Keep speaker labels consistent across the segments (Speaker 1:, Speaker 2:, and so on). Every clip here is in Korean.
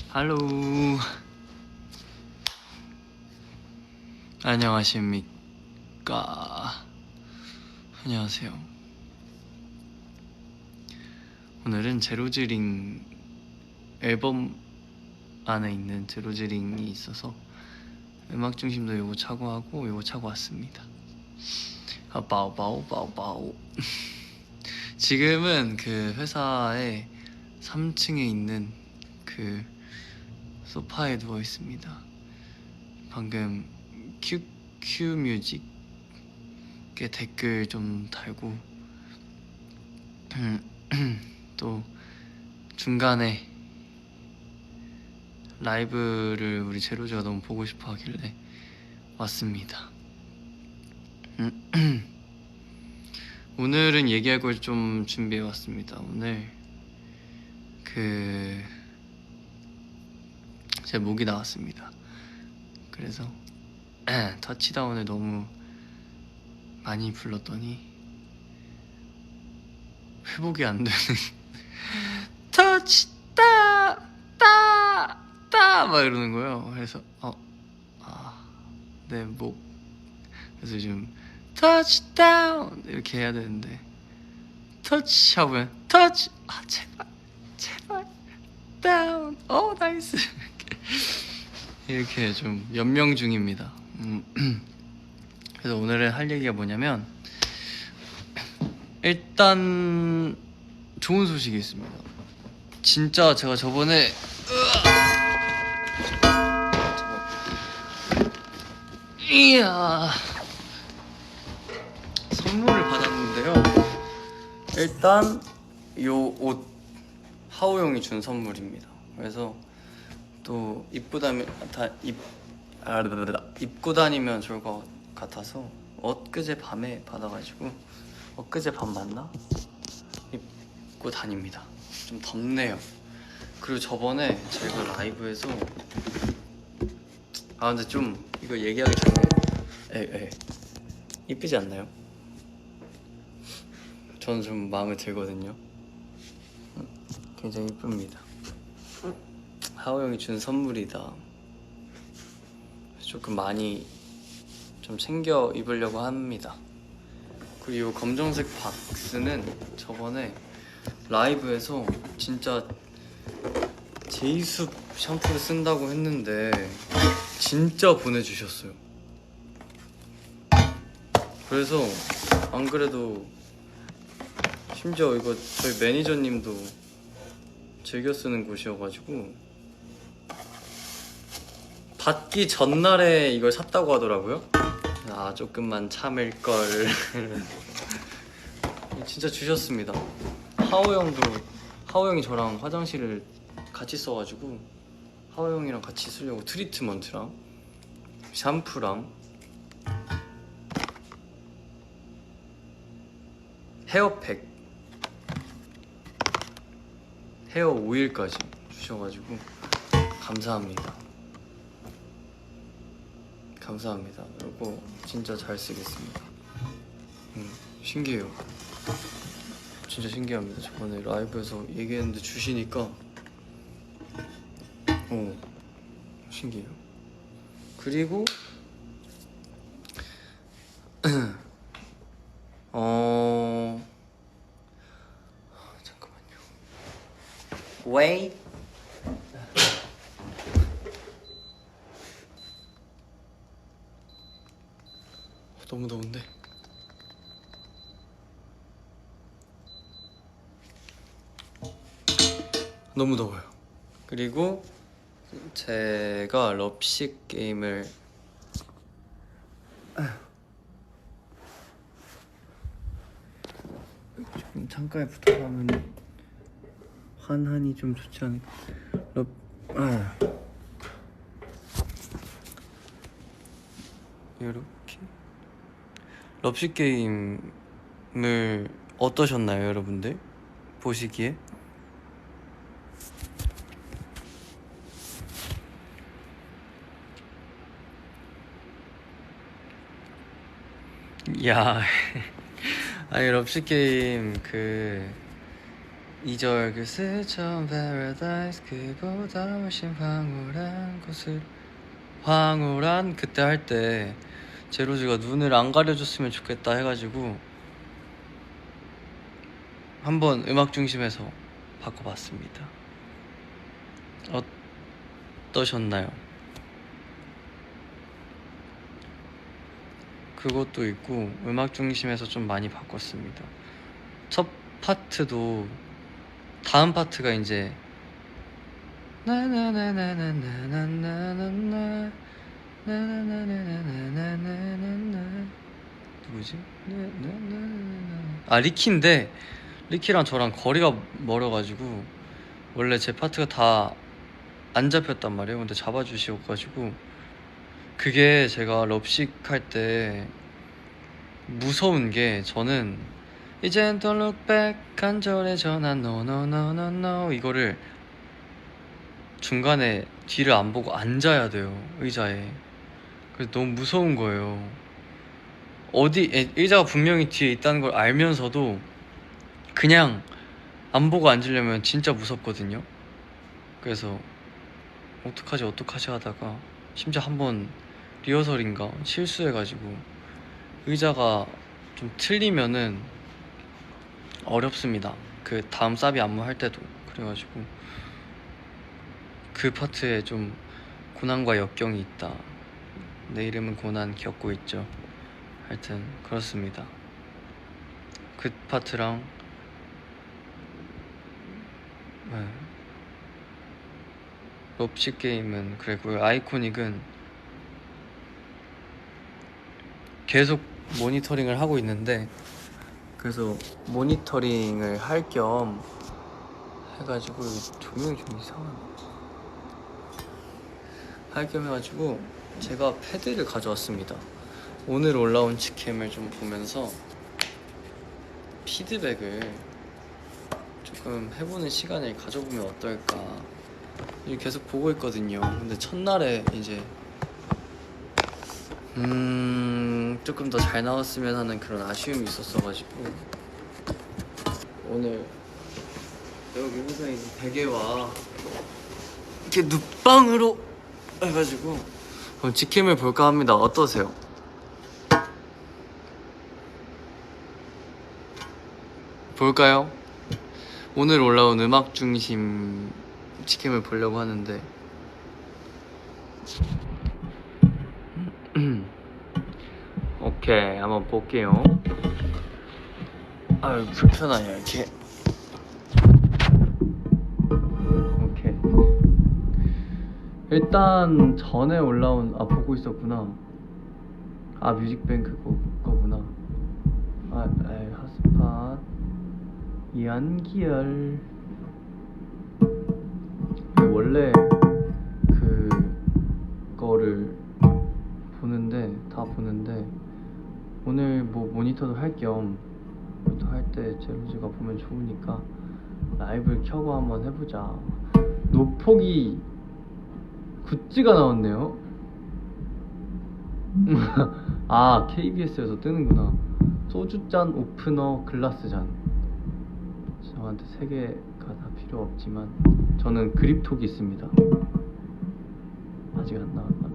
Speaker 1: 할로. 안녕하십니까. 안녕하세요. 오늘은 제로즈링 앨범 안에 있는 제로즈링이 있어서 음악 중심도 요거 차고 하고 요거 차고 왔습니다. 바오바오. 지금은 그 회사의 3층에 있는 그 소파에 누워 있습니다. 방금 QQ 뮤직에 댓글 좀 달고 또 중간에 라이브를 우리 제로즈가 너무 보고 싶어 하길래 왔습니다. 오늘은 얘기할 걸 좀 준비해 왔습니다. 오늘 제 목이 나왔습니다. 그래서 터치다운을 너무 많이 불렀더니 회복이 안 되는 터치다 따 막 이러는 거예요. 그래서 내 목, 그래서 요즘 터치다운 이렇게 해야 되는데 터치 하면 터치 제발 다운 나이스 이렇게 좀 연명 중입니다. 그래서 오늘은 할 얘기가 뭐냐면, 일단 좋은 소식이 있습니다. 진짜 제가 저번에 이야 선물을 받았는데요. 일단 요 옷 하오 형이 준 선물입니다. 그래서 또 입고 다니면 좋을 것 같아서 엊그제 밤에 받아가지고, 엊그제 밤 맞나? 입고 다닙니다. 좀 덥네요. 그리고 저번에 제가 라이브에서 근데 좀 이거 얘기하기 전에 이쁘지 않나요? 저는 좀 마음에 들거든요. 굉장히 이쁩니다. 하오 형이 준 선물이다. 조금 많이 좀 챙겨 입으려고 합니다. 그리고 이 검정색 박스는 저번에 라이브에서 진짜 제이숲 샴푸를 쓴다고 했는데 진짜 보내주셨어요. 그래서 안 그래도 심지어 이거 저희 매니저님도 즐겨 쓰는 곳이어가지고 받기 전날에 이걸 샀다고 하더라고요. 조금만 참을걸. 진짜 주셨습니다. 하오 형이 저랑 화장실을 같이 써가지고 하오 형이랑 같이 쓰려고 트리트먼트랑 샴푸랑 헤어팩, 헤어 오일까지 주셔가지고 감사합니다. 이거 진짜 잘 쓰겠습니다. 신기해요. 진짜 신기합니다. 저번에 라이브에서 얘기했는데 주시니까 신기해요. 그리고 잠깐만요. Wait. 너무 더운데. 너무 더워요. 그리고 제가 럽식 게임을 조금 창가에 붙어가면 환한이 좀 좋지 않을까. 이렇게 럽식 게임을 어떠셨나요, 여러분들? 보시기에? 야, 아니 럽식 게임 2절 그 스쳐 paradise 그보다 훨씬 황홀한 곳을 황홀한 그때 할 때 제로즈가 눈을 안 가려줬으면 좋겠다 해가지고 한번 음악 중심에서 바꿔봤습니다. 어떠셨나요? 그것도 있고 음악 중심에서 좀 많이 바꿨습니다. 첫 파트도 다음 파트가 이제 나나나나나나나나나나 나나나나나나나나 누구지? 아 리키인데 리키랑 저랑 거리가 멀어가지고 원래 제 파트가 다 안 잡혔단 말이에요. 근데 잡아주셔가지고 그게 제가 럽식 할 때 무서운 게 저는 이젠 don't look back 간절해 전화 no no no no no 이거를 중간에 뒤를 안 보고 앉아야 돼요. 의자에. 그래서 너무 무서운 거예요. 의자가 분명히 뒤에 있다는 걸 알면서도 그냥 안 보고 앉으려면 진짜 무섭거든요. 그래서 어떡하지 하다가 심지어 한번 리허설인가 실수해가지고 의자가 좀 틀리면은 어렵습니다. 그 다음 사비 안무 할 때도 그래가지고 그 파트에 좀 고난과 역경이 있다. 내 이름은 고난 겪고 있죠. 하여튼 그렇습니다. 그 파트랑 네. 럽식 게임은 그랬고요. 아이코닉은 계속 모니터링을 하고 있는데 그래서 모니터링을 할 겸 해가지고 조명이 좀 이상하네. 할 겸 해가지고 제가 패드를 가져왔습니다. 오늘 올라온 직캠을 좀 보면서 피드백을 조금 해보는 시간을 가져보면 어떨까 계속 보고 있거든요. 근데 첫날에 이제 조금 더 잘 나왔으면 하는 그런 아쉬움이 있었어가지고 오늘 여기 항상 이 베개와 이렇게 눕방으로 해가지고 그럼 직캠을 볼까 합니다. 어떠세요? 볼까요? 오늘 올라온 음악 중심 직캠을 보려고 하는데 오케이 한번 볼게요. 아유 불편하냐 이렇게. 오케이 일단 전에 올라온 보고 있었구나. 뮤직뱅크 거구나. 핫스팟 이한기열 원래 그거를 다 보는데 오늘 뭐 모니터도 할 겸 또 할 때 제로즈가 보면 좋으니까 라이브를 켜고 한번 해보자. 노폭이 굿즈가 나왔네요. KBS에서 뜨는구나. 소주잔 오프너 글라스잔. 저한테 3개가 다 필요 없지만 저는 그립톡이 있습니다. 아직 안 나왔나?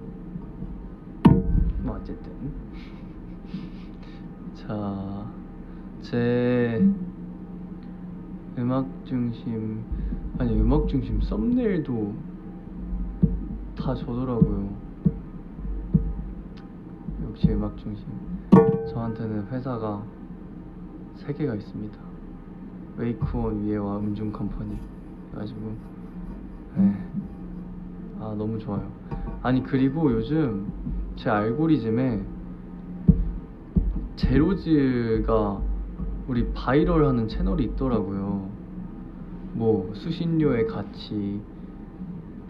Speaker 1: 뭐 어쨌든 자, 제 음악 중심 썸네일도 다 저더라고요. 역시 음악 중심. 저한테는 회사가 3개가 있습니다. 웨이크원 위에와 음중 컴퍼니 그래가지고 너무 좋아요. 아니 그리고 요즘 제 알고리즘에 제로즈가 우리 바이럴하는 채널이 있더라고요. 뭐 수신료의 가치,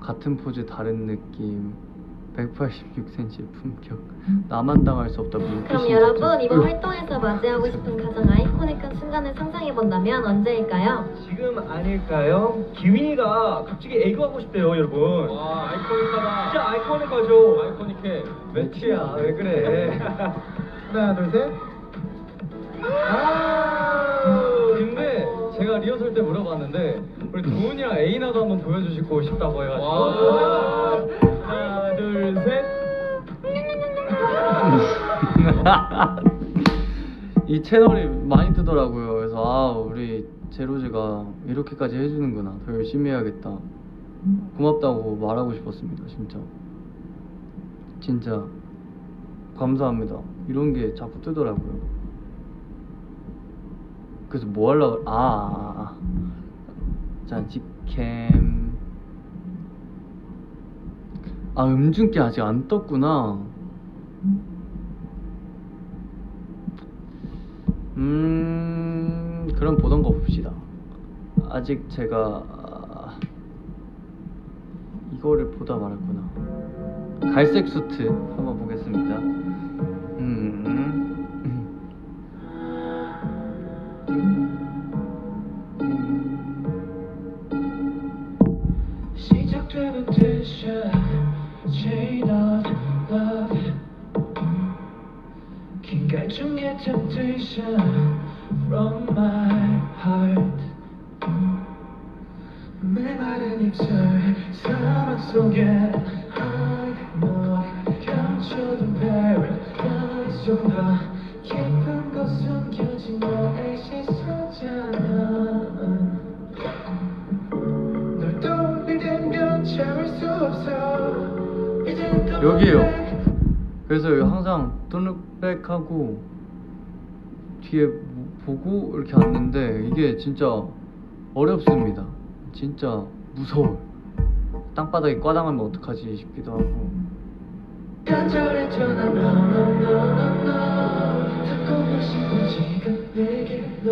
Speaker 1: 같은 포즈 다른 느낌, 186cm 품격, 나만 당할 수 없다.
Speaker 2: 그럼 여러분 이번 활동에서 맞이하고 싶은 가장 아이코닉한 순간을 상상해본다면 언제일까요?
Speaker 3: 지금 아닐까요? 기윈이가 갑자기 애교하고 싶대요 여러분.
Speaker 4: 와 아이코닉하다.
Speaker 3: 진짜 아이코닉하죠?
Speaker 4: 아이코닉해.
Speaker 3: 매치야 왜 그래. 하나 둘 셋.
Speaker 4: 근데 제가 리허설 때 물어봤어요.
Speaker 3: 왔는데 우리 도훈이랑 에이나도 한번 보여주시고 싶다고 해가지고 하나 둘 셋.
Speaker 1: 이 채널이 많이 뜨더라고요. 그래서 아 우리 제로즈가 이렇게까지 해주는구나. 더 열심히 해야겠다. 고맙다고 말하고 싶었습니다. 진짜 감사합니다. 이런 게 자꾸 뜨더라고요. 그래서 뭐 하려고 잔치캠 음중계 아직 안 떴구나. 그럼 보던 거 봅시다. 아직 제가 이거를 보다 말았구나. 갈색 수트 한번 보겠습니다.
Speaker 4: 시작되는 듯이 chain of love 긴 갈증의 temptation from my heart 메마른 입술 사막 속에 I know 감춰둔 paradise 좀 더 깊은 곳 숨겨진 너의 시선잖아 널 떠올릴 때면 참을 수 없어 이젠 또
Speaker 1: 여기에요. 그래서 여기 항상 뚜룩백하고 뒤에 보고 이렇게 앉는데 이게 진짜 어렵습니다. 진짜 무서워요. 땅바닥에 꽈당하면 어떡하지 싶기도 하고.
Speaker 4: 간절했잖아 no no no no no 듣고 싶은 지금 내게로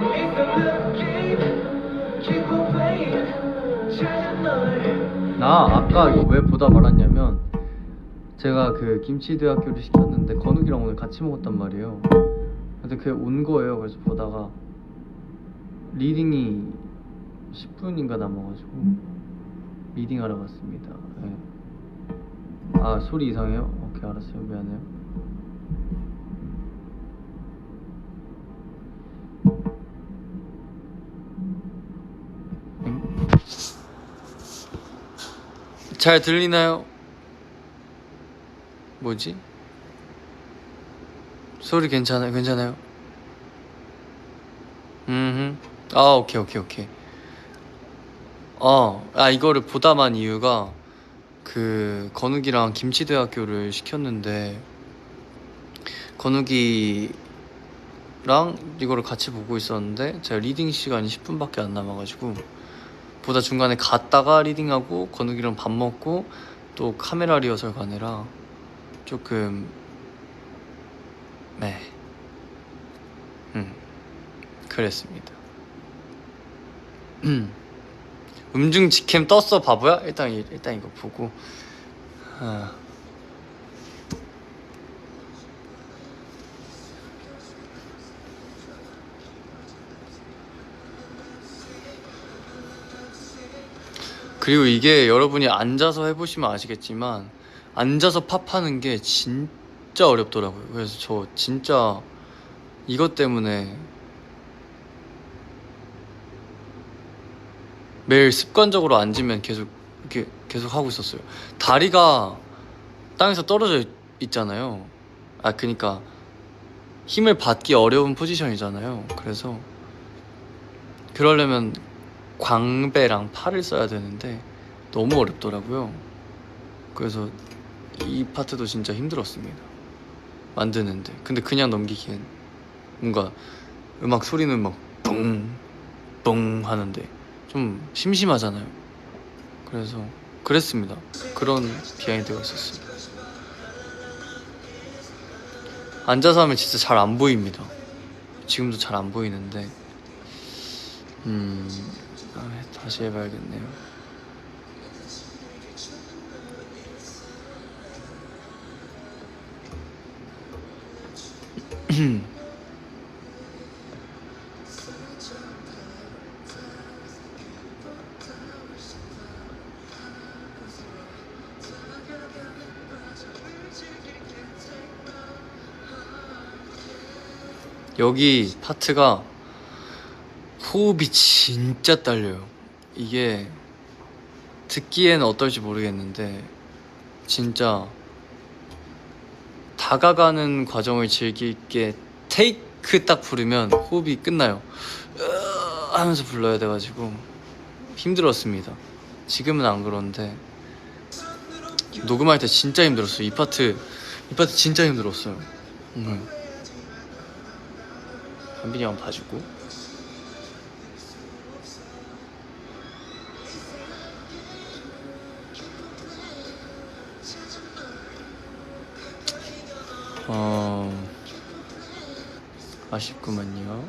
Speaker 4: It's a love game Keep on playing 찾아 널
Speaker 1: 나 아까 이거 왜 보다 말았냐면 제가 그 김치대학교를 시켰는데 건욱이랑 오늘 같이 먹었단 말이에요. 근데 그게 온 거예요. 그래서 보다가 리딩이 10분인가 남아가지고 리딩하러 갔습니다. 네. 아 소리 이상해요? 오케이 알았어요. 미안해요. 잘 들리나요? 뭐지? 소리 괜찮아요? 오케이. 이거를 보다만 이유가 그 건욱이랑 김치대학교를 시켰는데 건욱이랑 이거를 같이 보고 있었는데 제가 리딩 시간이 10분밖에 안 남아가지고 보다 중간에 갔다가 리딩하고 건욱이랑 밥 먹고 또 카메라 리허설 가느라 조금 그랬습니다. 음중 직캠 떴어 바보야? 일단 이거 보고 그리고 이게 여러분이 앉아서 해보시면 아시겠지만 앉아서 팝하는 게 진짜 어렵더라고요. 그래서 저 진짜 이것 때문에 매일 습관적으로 앉으면 계속 하고 있었어요. 다리가 땅에서 떨어져 있잖아요. 그러니까 힘을 받기 어려운 포지션이잖아요. 그래서 그러려면 광배랑 팔을 써야 되는데 너무 어렵더라고요. 그래서 이 파트도 진짜 힘들었습니다. 만드는데. 근데 그냥 넘기기엔 뭔가 음악 소리는 막 뿡뿡 하는데 좀 심심하잖아요. 그래서 그랬습니다. 그런 비하인드가 있었어요. 앉아서 하면 진짜 잘 안 보입니다. 지금도 잘 안 보이는데 다시 해봐야겠네요. 여기 파트가 호흡이 진짜 딸려요. 이게 듣기에는 어떨지 모르겠는데 진짜 다가가는 과정을 즐길게 테이크 딱 부르면 호흡이 끝나요. 하면서 불러야 돼가지고 힘들었습니다. 지금은 안 그런데 녹음할 때 진짜 힘들었어요. 이 파트 진짜 힘들었어요. 한빈이 형 봐주고. 아쉽구만요.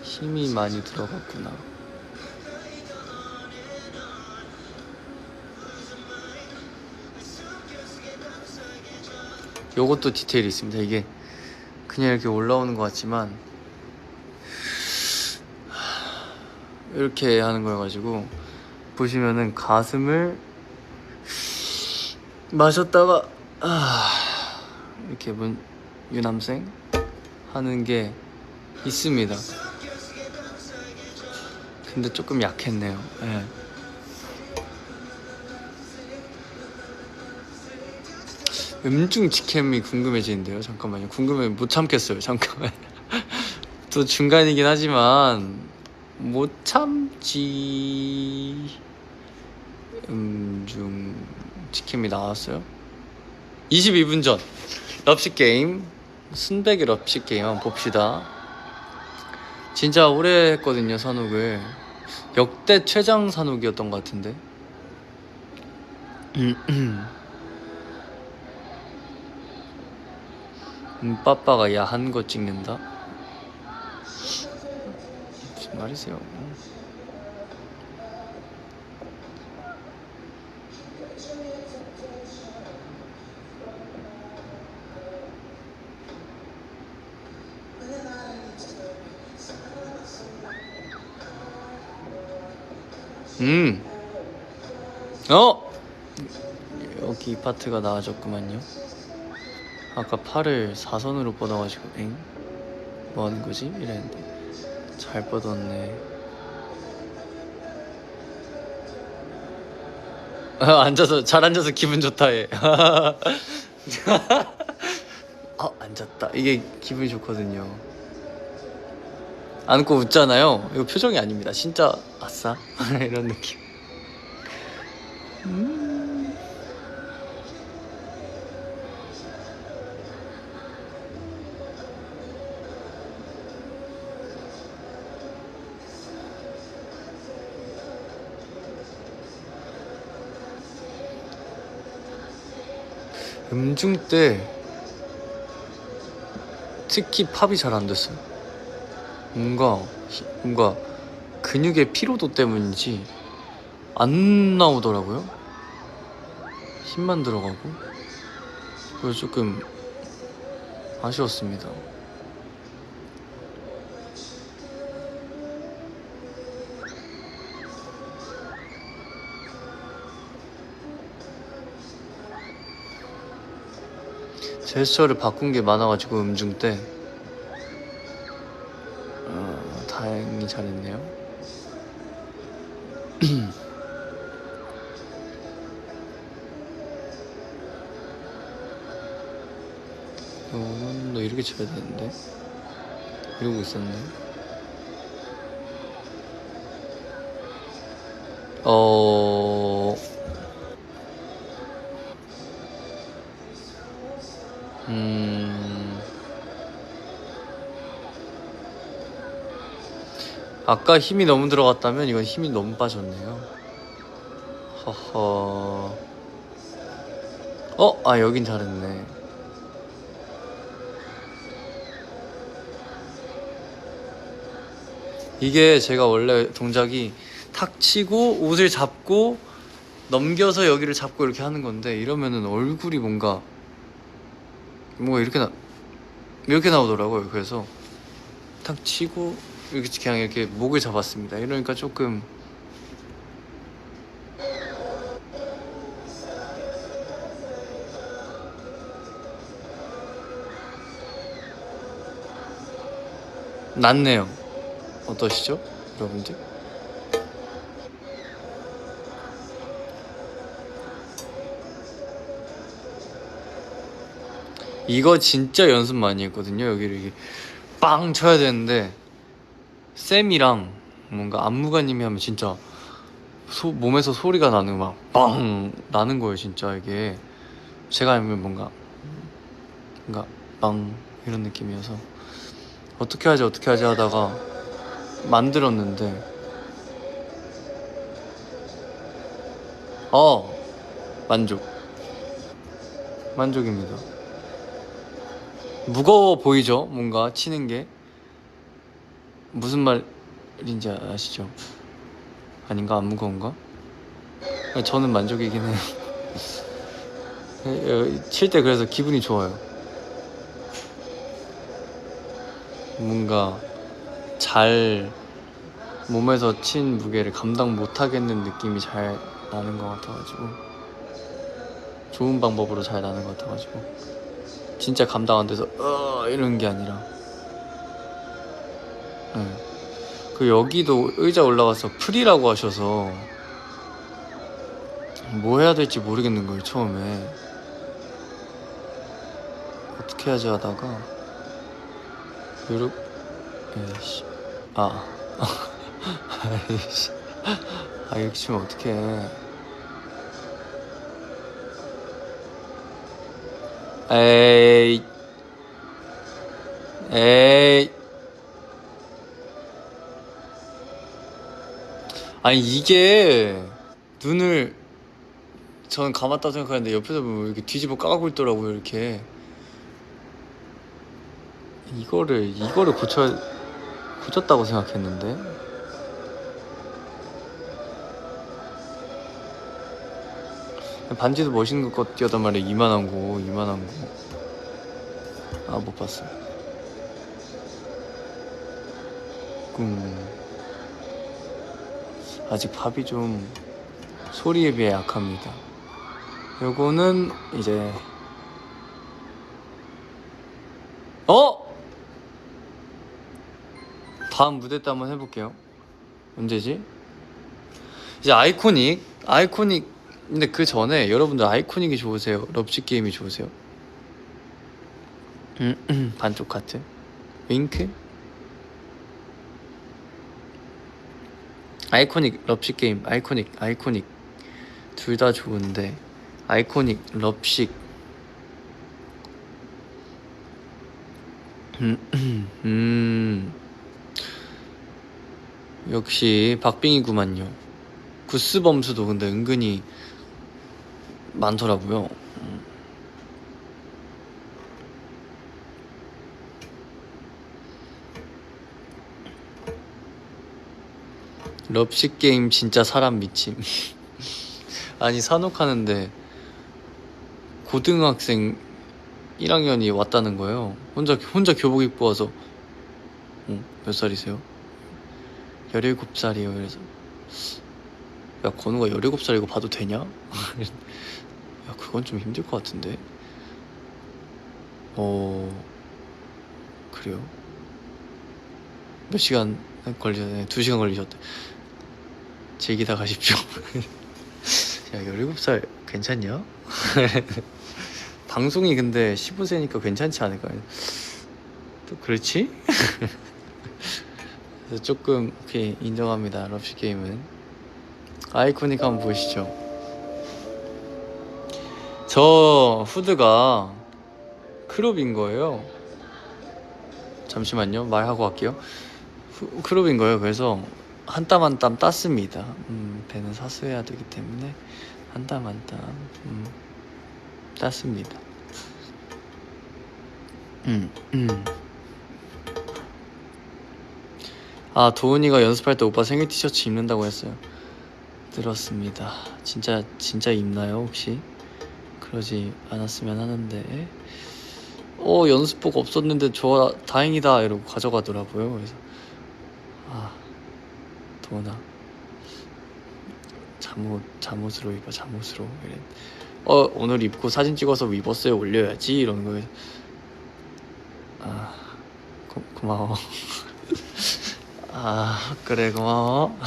Speaker 1: 힘이 많이 들어갔구나. 요것도 디테일이 있습니다. 이게 그냥 이렇게 올라오는 것 같지만 이렇게 하는 거여가지고 보시면은 가슴을 마셨다가 이렇게 유남생 하는 게 있습니다. 근데 조금 약했네요. 네. 음중 직캠이 궁금해지는데요. 잠깐만요. 궁금해 못 참겠어요. 잠깐만. 또 중간이긴 하지만 못 참지. 음중 직캠이 나왔어요. 22분 전 럽식 게임, 순백의 럽식 게임 한번 봅시다. 진짜 오래 했거든요. 산옥을 역대 최장 산옥이었던 것 같은데. 빠빠가 야한 거 찍는다? 무슨 말이세요? 여기 이 파트가 나아졌구만요. 아까 팔을 사선으로 뻗어가지고 엥? 뭐 하는 거지? 이랬는데 잘 뻗었네. 잘 앉아서 기분 좋다 해. 앉았다. 이게 기분이 좋거든요. 안고 웃잖아요. 이거 표정이 아닙니다. 진짜 아싸 이런 느낌. 음중 때 특히 팝이 잘 안 됐어요. 뭔가 근육의 피로도 때문인지 안 나오더라고요. 힘만 들어가고. 그래서 조금 아쉬웠습니다. 제스처를 바꾼 게 많아가지고 음중 때 다행히 잘했네요. 너 이렇게 쳐야 되는데 이러고 있었네. 아까 힘이 너무 들어갔다면 이건 힘이 너무 빠졌네요. 허허. 여긴 잘했네. 이게 제가 원래 동작이 탁 치고 옷을 잡고 넘겨서 여기를 잡고 이렇게 하는 건데, 이러면은 얼굴이 뭔가 이렇게 나오더라고요. 그래서 탁 치고 이렇게 그냥 이렇게 목을 잡았습니다. 이러니까 조금 낫네요. 어떠시죠, 여러분들? 이거 진짜 연습 많이 했거든요. 여기를 이게 빵 쳐야 되는데 쌤이랑 뭔가 안무가님이 하면 진짜 몸에서 소리가 나는 막 빵 나는 거예요. 진짜 이게 제가 하면 뭔가 빵 이런 느낌이어서 어떻게 하지 하다가 만들었는데 만족입니다. 무거워 보이죠? 뭔가 치는 게 무슨 말인지 아시죠? 아닌가? 안 무거운가? 저는 만족이긴 해요. 칠 때 그래서 기분이 좋아요. 뭔가 잘 몸에서 친 무게를 감당 못하겠는 느낌이 잘 나는 것 같아가지고 좋은 방법으로 잘 나는 것 같아가지고 진짜 감당 안 돼서 이런 게 아니라 그 여기도 의자 올라가서 풀이라고 하셔서 뭐 해야 될지 모르겠는 거예요. 처음에 어떻게 하지 하다가 에이씨 아이씨 이렇게 치면 어떡해. 에이 아니 이게 눈을 저는 감았다고 생각하는데 옆에서 보면 이렇게 뒤집어 까고 있더라고요. 이렇게 이거를 고쳤다고 생각했는데 반지도 멋있는 것 같단 말이야. 이만한 거 못 봤어. 아직 밥이 좀 소리에 비해 약합니다. 요거는 이제 다음 무대 때 한번 해볼게요. 언제지? 이제 아이코닉 근데 그 전에 여러분들 아이코닉이 좋으세요? 럽시 게임이 좋으세요? 반쪽 하트 윙크 아이코닉 럽시 게임 아이코닉 둘 다 좋은데 아이코닉 럽식 역시 박빙이구만요. 구스 범수도 근데 은근히 많더라고요. 럽식 게임 진짜 사람 미침. 아니 산옥하는데 고등학생 1학년이 왔다는 거예요. 혼자 교복 입고 와서 몇 살이세요? 17살이에요. 그래서 야 건우가 17살이고 봐도 되냐? 야 그건 좀 힘들 것 같은데. 그래요? 몇 시간 걸리셨네? 2시간 걸리셨대. 즐기다 가십시오. 야 17살 괜찮냐? 방송이 근데 15세니까 괜찮지 않을까? 또 그렇지? 그래서 조금 오케이 인정합니다. 럽시 게임은 아이코닉 한번 보시죠. 저 후드가 크롭인 거예요. 잠시만요. 말하고 갈게요. 크롭인 거예요. 그래서 한 땀 한 땀 땄습니다. 배는 사수해야 되기 때문에 한 땀 한 땀 땄습니다. 도훈이가 연습할 때 오빠 생일 티셔츠 입는다고 했어요. 들었습니다. 진짜 입나요 혹시? 그러지 않았으면 하는데. 연습복 없었는데 좋아 다행이다 이러고 가져가더라고요. 그래서 도훈아 잠옷으로 입어. 잠옷으로 이래. 오늘 입고 사진 찍어서 위버스에 올려야지 이러는 거예요. 고마워. 아 그래 고마워.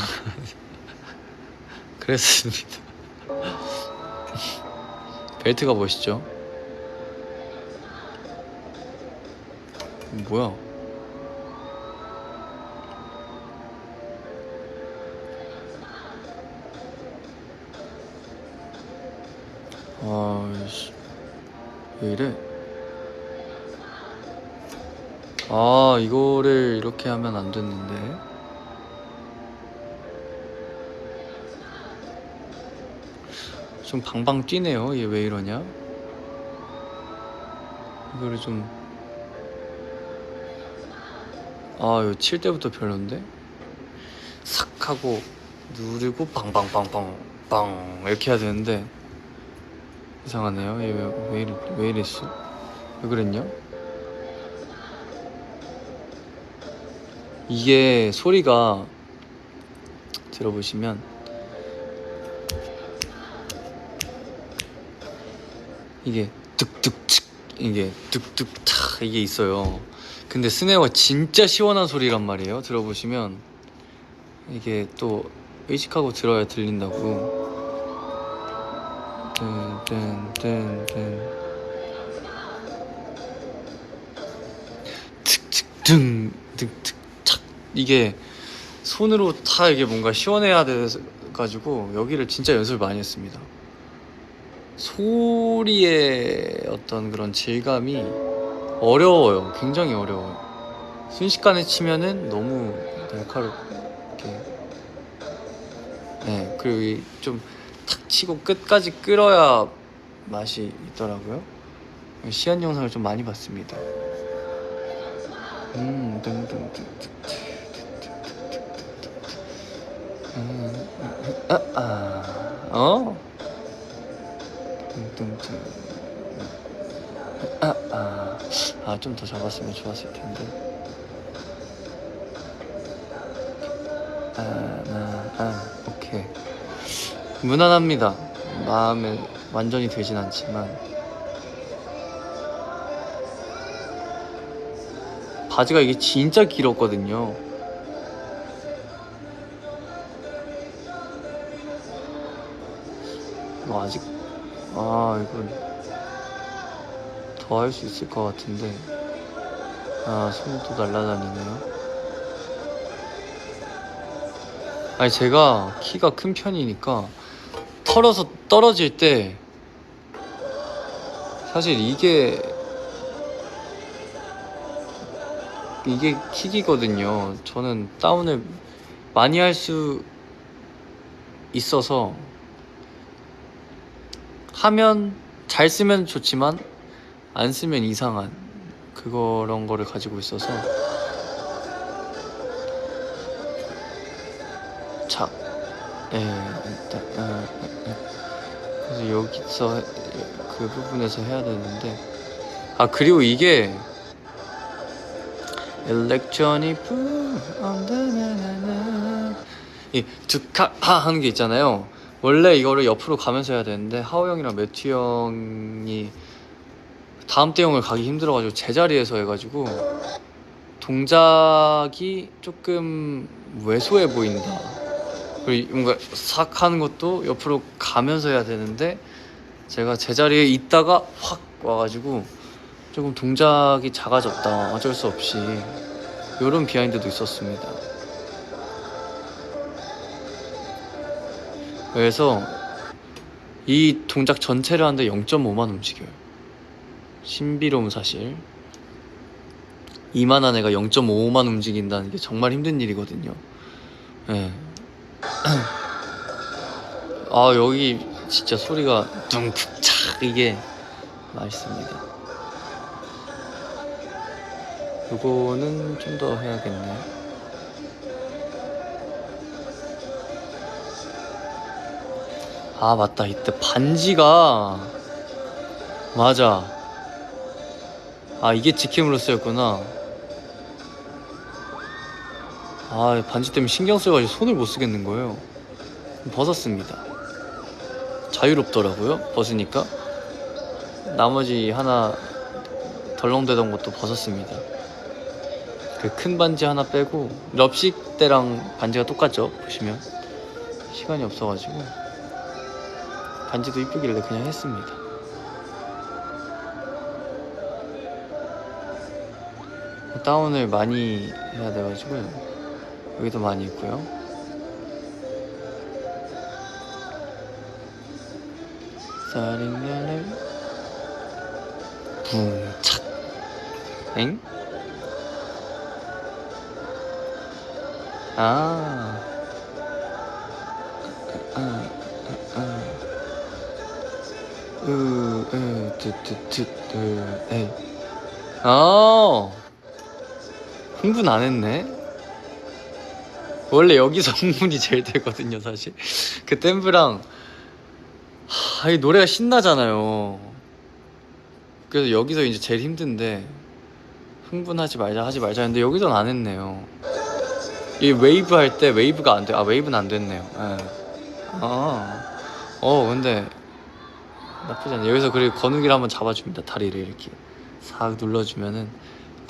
Speaker 1: 그랬습니다. 벨트가 멋있죠? 뭐야? 아이씨, 왜 이래? 아, 이거를 이렇게 하면 안 됐는데. 좀 방방 뛰네요. 얘 왜 이러냐? 이거를 좀, 아, 이거 칠 때부터 별론데? 싹 하고 누르고 빵빵빵빵 빵 이렇게 해야 되는데 이상하네요. 얘 왜 이랬어? 왜 그랬냐? 이게 소리가 들어보시면 이게 득득측 이게 득득탁 이게 있어요. 근데 스네어가 진짜 시원한 소리란 말이에요. 들어보시면 이게 또 의식하고 들어야 들린다고. 뜬뜬뜬뜬 득득등 득득 착 이게 손으로 다 이게 뭔가 시원해야 돼가지고 여기를 진짜 연습을 많이 했습니다. 소리의 어떤 그런 질감이 어려워요. 굉장히 어려워요. 순식간에 치면은 너무 날카롭게. 네, 그리고 좀 탁 치고 끝까지 끌어야 맛이 있더라고요. 시연 영상을 좀 많이 봤습니다. 어? 좀 더 잡았으면 좋았을 텐데. 오케이. 무난합니다. 마음에 완전히 되진 않지만 바지가 이게 진짜 길었거든요. 뭐 아직 이걸 더 할 수 있을 것 같은데 손이 또 날아다니네요. 아니 제가 키가 큰 편이니까 털어서 떨어질 때 사실 이게 킥이거든요. 저는 다운을 많이 할 수 있어서 하면 잘 쓰면 좋지만 안 쓰면 이상한 그런 거를 가지고 있어서 자, 일단 그래서 여기서 그 부분에서 해야 되는데 그리고 이게 일렉트로닉 이 두카 하는 게 있잖아요. 원래 이거를 옆으로 가면서 해야 되는데 하오 형이랑 매튜 형이 다음 대형을 가기 힘들어가지고 제자리에서 해가지고 동작이 조금 왜소해 보인다. 그리고 뭔가 싹 하는 것도 옆으로 가면서 해야 되는데 제가 제자리에 있다가 확 와가지고 조금 동작이 작아졌다. 어쩔 수 없이 이런 비하인드도 있었습니다. 그래서 이 동작 전체를 하는데 0.5만 움직여요. 신비로운 사실. 이만한 애가 0.5만 움직인다는 게 정말 힘든 일이거든요. 네. 여기 진짜 소리가 둥툭착 이게 맛있습니다. 이거는 좀 더 해야겠네. 맞다. 이때 반지가 맞아. 이게 지킴으로쓰였구나. 반지 때문에 신경 써가지고 손을 못 쓰겠는 거예요. 벗었습니다. 자유롭더라고요. 벗으니까. 나머지 하나 덜렁대던 것도 벗었습니다. 그 큰 반지 하나 빼고 럽식 때랑 반지가 똑같죠 보시면. 시간이 없어가지고 반지도 이쁘길래 그냥 했습니다. 다운을 많이 해야 돼가지고 여기도 많이 있고요. 사링연을 붕착 엥? 아, 에이. 아, 흥분 안 했네. 원래 여기서 흥분이 제일 되거든요, 사실. 그 댐브랑 이 노래가 신나잖아요. 그래서 여기서 이제 제일 힘든데 흥분하지 말자 했는데 여기서는 안 했네요. 이 웨이브 할 때 웨이브가 안 돼. 아, 웨이브는 안 됐네요. 예. 근데 나쁘지 않아요. 여기서 그리고 건욱이를 한번 잡아줍니다. 다리를 이렇게 싹 눌러주면은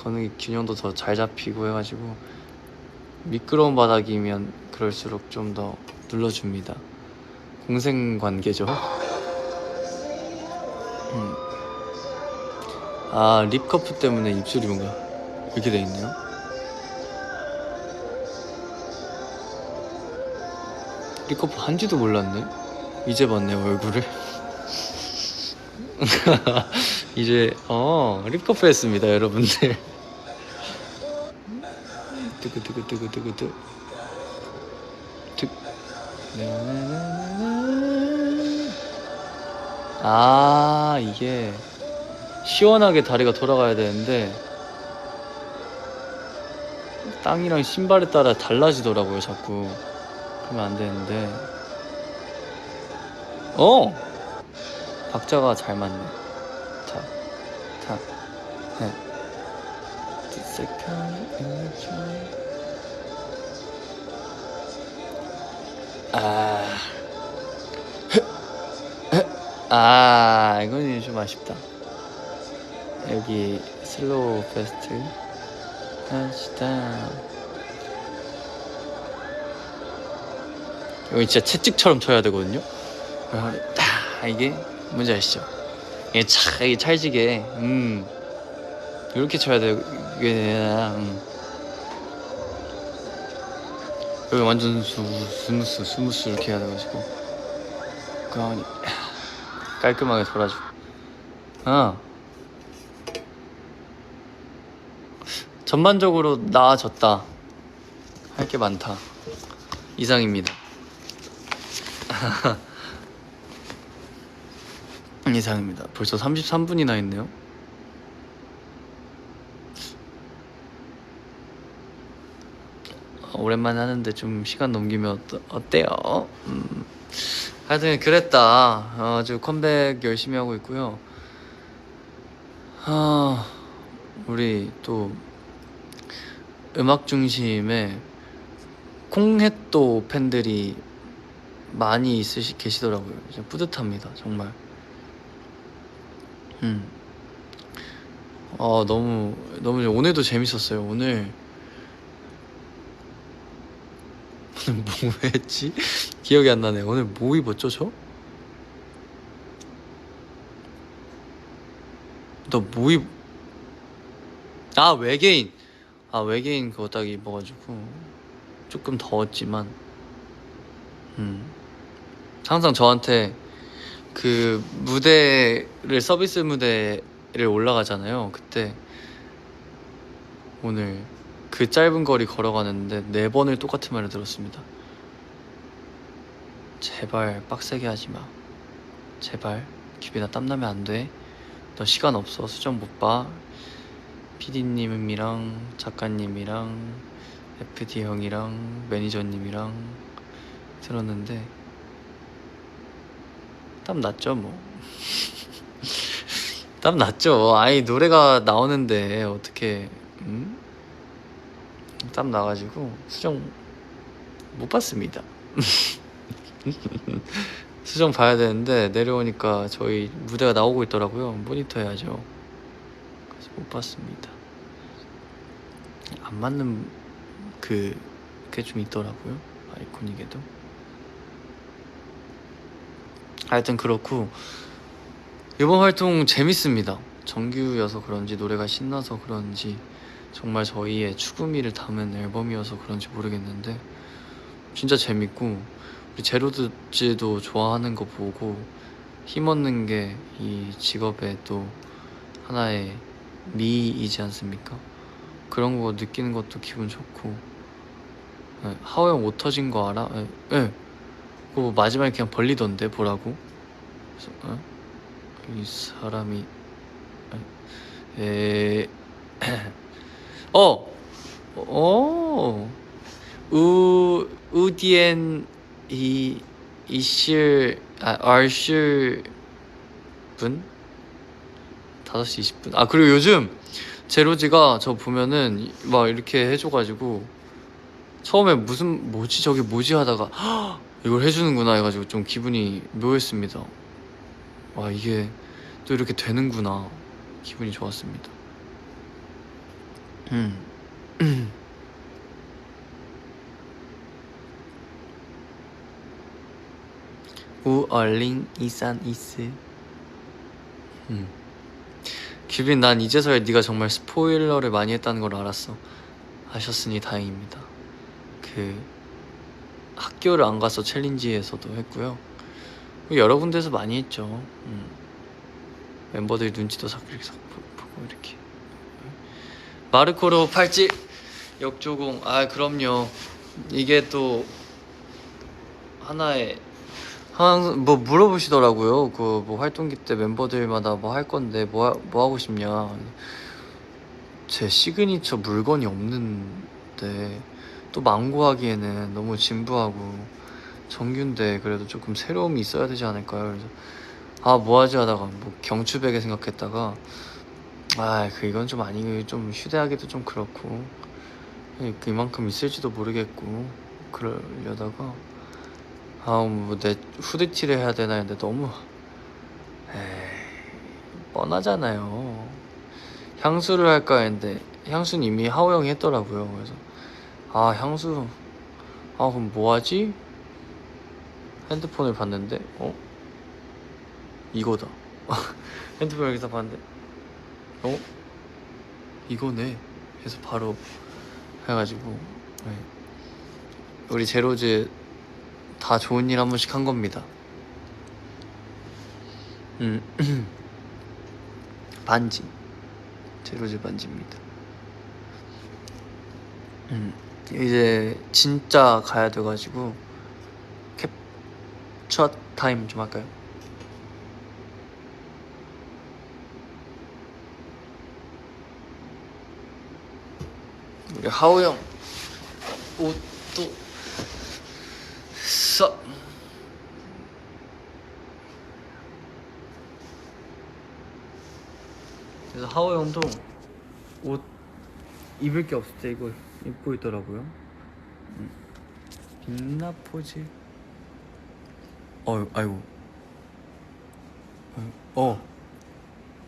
Speaker 1: 건욱이 균형도 더 잘 잡히고 해가지고 미끄러운 바닥이면 그럴수록 좀 더 눌러줍니다. 공생관계죠. 아, 립커프 때문에 입술이 뭔가 이렇게 돼 있네요. 립커프 한지도 몰랐네. 이제 봤네 얼굴을. 이제 립커프 했습니다 여러분들. 뜨그 아, 이게 시원하게 다리가 돌아가야 되는데 땅이랑 신발에 따라 달라지더라고요 자꾸. 그러면 안 되는데 박자가 잘 맞네. 탁 네. 이건 좀 아쉽다. 여기 슬로우 페스트 하시다. 여기 진짜 채찍처럼 쳐야 되거든요. 이게 뭔지 아시죠? 이게 찰지게 이렇게 쳐야 돼. 여기 완전 스무스 이렇게 해야 돼가지고 가만히 깔끔하게 돌아주고. 전반적으로 나아졌다. 할 게 많다 이상입니다. 이상입니다. 벌써 33분이나 했네요. 오랜만에 하는데 좀 시간 넘기면 어때요? 하여튼 그랬다. 아주 컴백 열심히 하고 있고요. 우리 또 음악 중심에 콩햇도 팬들이 많이 계시더라고요. 진짜 뿌듯합니다 정말. 너무 오늘도 재밌었어요. 오늘 뭐 했지? 기억이 안 나네. 오늘 뭐 입었죠 저? 외계인 그거 딱 입어가지고 조금 더웠지만 항상 저한테 그 무대를 서비스 무대를 올라가잖아요. 그때 오늘 그 짧은 거리 걸어가는데 4번을 똑같은 말을 들었습니다. 제발 빡세게 하지마. 제발 규빈아 땀나면 안돼. 너 시간 없어. 수정 못봐. PD님이랑 작가님이랑 FD 형이랑 매니저님이랑 들었는데 땀 났죠 뭐. 땀 났죠. 아이 노래가 나오는데 어떻게 땀 나가지고 수정 못 봤습니다. 수정 봐야 되는데 내려오니까 저희 무대가 나오고 있더라고요. 모니터 해야죠. 그래서 못 봤습니다. 안 맞는 그게 좀 있더라고요. 아이코닉에도. 하여튼 그렇고 이번 활동 재밌습니다. 정규여서 그런지 노래가 신나서 그런지 정말 저희의 추구미를 담은 앨범이어서 그런지 모르겠는데 진짜 재밌고 우리 제로드즈도 좋아하는 거 보고 힘없는 게 이 직업의 또 하나의 미이지 않습니까? 그런 거 느끼는 것도 기분 좋고. 네, 하오 형 옷 터진 거 알아? 네, 네. 그거 마지막에 그냥 벌리던데 보라고. 그래서, 이 사람이 에... 어! 우디엔 얼실 분? 5시 20분. 아 그리고 요즘 제로지가 저 보면은 막 이렇게 해줘가지고 처음에 뭐지 저게 뭐지 하다가 헉, 이걸 해주는구나 해가지고 좀 기분이 묘했습니다. 와 이게 또 이렇게 되는구나. 기분이 좋았습니다. 우얼링 이산 이스. 규빈 난 이제서야 네가 정말 스포일러를 많이 했다는 걸 알았어. 하셨으니 다행입니다. 그 학교를 안 가서 챌린지에서도 했고요. 여러 군데서 많이 했죠. 멤버들 눈치도 싹 이렇게 보고 이렇게. 마르코로 팔찌 역조공. 아 그럼요. 이게 또 하나의 항상 뭐 물어보시더라고요. 그 뭐 활동기 때 멤버들마다 뭐 할 건데 뭐 하고 싶냐. 제 시그니처 물건이 없는데 또 망고하기에는 너무 진부하고 정규인데 그래도 조금 새로움이 있어야 되지 않을까요? 그래서 아 뭐하지 하다가 뭐 경추베개 생각했다가 이건 좀 아니고 좀 휴대하기도 좀 그렇고 이만큼 있을지도 모르겠고 그러려다가 뭐 내 후드티를 해야 되나 했는데 너무 뻔하잖아요. 향수를 할까 했는데 향수는 이미 하오 형이 했더라고요. 그래서 향수 그럼 뭐하지? 핸드폰을 봤는데 이거다. 핸드폰 여기서 봤는데 이거네 해서 바로 해가지고 우리 제로즈 다 좋은 일 한 번씩 한 겁니다. 반지 제로즈 반지입니다. 이제 진짜 가야 돼가지고 캡처 타임 좀 할까요? 우리 하오 형 옷도 써. 그래서 하오 형도 옷 입을 게 없을 때 이거 입고 있더라고요. 빛나 포즈. 아이고.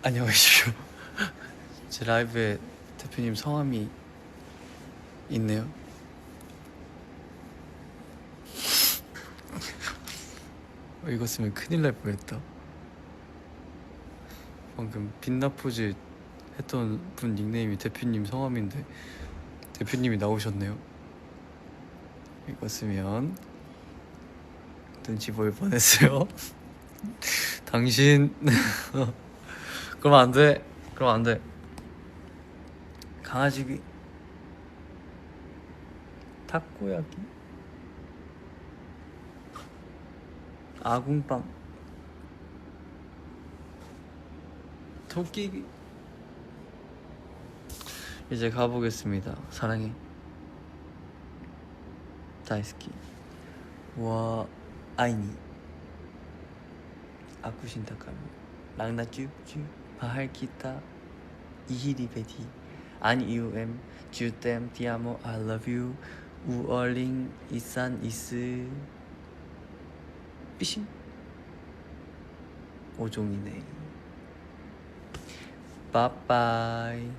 Speaker 1: 안녕히 계십시오. 제 라이브에 대표님 성함이 있네요. 이거 쓰면 큰일 날 뻔했다. 방금 빛나 포즈 했던 분 닉네임이 대표님 성함인데 대표님이 나오셨네요. 이거 쓰면 눈치 보일 뻔했어요. 당신 그러면 안 돼. 그러면 안 돼. 강아지 타코야키 아궁빵 토끼. 이제 가보겠습니다. 사랑해. 다이스키 와 아이니 아쿠신타카미 랑나쭈쭈 바할키타 이히리베디 안이우엠 주댐 디아모 I love you 우얼링 이산 이스 삐심 오종이네. 빠빠이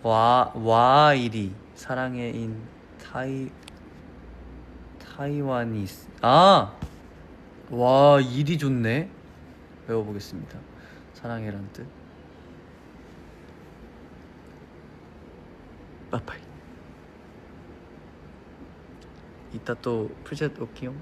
Speaker 1: 와이리 사랑의 인 타이와니스. 와 일이 좋네. 외워보겠습니다. 사랑해란 뜻. 빠빠이. 이따 또 풀챗 올게요.